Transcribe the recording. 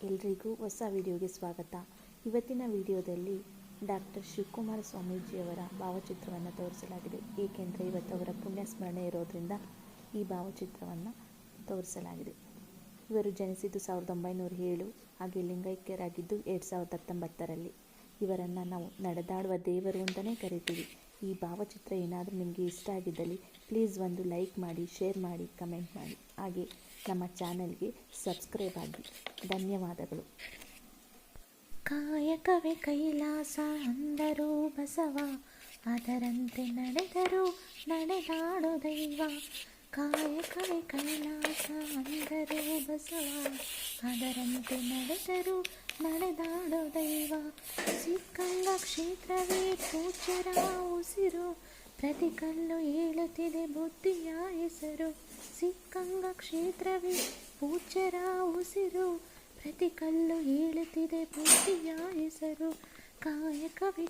ಎಲ್ರಿಗೂ ಹೊಸ ವಿಡಿಯೋಗೆ ಸ್ವಾಗತ. ಇವತ್ತಿನ ವಿಡಿಯೋದಲ್ಲಿ ಡಾಕ್ಟರ್ ಶಿವಕುಮಾರ ಸ್ವಾಮೀಜಿಯವರ ಭಾವಚಿತ್ರವನ್ನು ತೋರಿಸಲಾಗಿದೆ. ಏಕೆಂದರೆ ಇವತ್ತು ಅವರ ಪುಣ್ಯ ಸ್ಮರಣೆ ಇರೋದರಿಂದ ಈ ಭಾವಚಿತ್ರವನ್ನು ತೋರಿಸಲಾಗಿದೆ. ಇವರು ಜನಿಸಿದ್ದು 1907, ಹಾಗೆ ಲಿಂಗೈಕ್ಯರಾಗಿದ್ದು 2019ರಲ್ಲಿ. ಇವರನ್ನು ನಾವು ನಡೆದಾಡುವ ದೇವರು ಅಂತಲೇ ಕರಿತೀವಿ. ಈ ಭಾವಚಿತ್ರ ಏನಾದರೂ ನಿಮಗೆ ಇಷ್ಟ ಆಗಿದ್ದಲ್ಲಿ ಪ್ಲೀಸ್ ಒಂದು ಲೈಕ್ ಮಾಡಿ, ಶೇರ್ ಮಾಡಿ, ಕಮೆಂಟ್ ಮಾಡಿ, ಹಾಗೆ ನಮ್ಮ ಚಾನೆಲ್ಗೆ ಸಬ್ಸ್ಕ್ರೈಬ್ ಆಗಿ. ಧನ್ಯವಾದಗಳು. ಕಾಯಕವೇ ಕೈಲಾಸ ಅಂದರು ಬಸವ, ಅದರಂತೆ ನಡೆದರು ನಡೆದಾಡು ದೈವ. ಕಾಯಕವೇ ಕೈಲಾಸ ಅಂದರು ಬಸವ, ಅದರಂತೆ ನಡೆದರು ನಡೆದಾಡು ದೈವ. ಸಿಕ್ಕಂಗ ಕ್ಷೇತ್ರವೇ ಪೂಜ್ಯರ ಉಸಿರು, ಪ್ರತಿ ಕಲ್ಲು ಏಳುತ್ತಿದೆ ಬುದ್ಧಿಯ ಹೆಸರು. ಸಿಕ್ಕಂಗ ಕ್ಷೇತ್ರವೇ ಪೂಜ್ಯರ ಉಸಿರು, ಪ್ರತಿ ಕಲ್ಲು ಏಳುತ್ತಿದೆ ಬುದ್ಧಿಯ ಹೆಸರು. ಕಾಯಕವೇ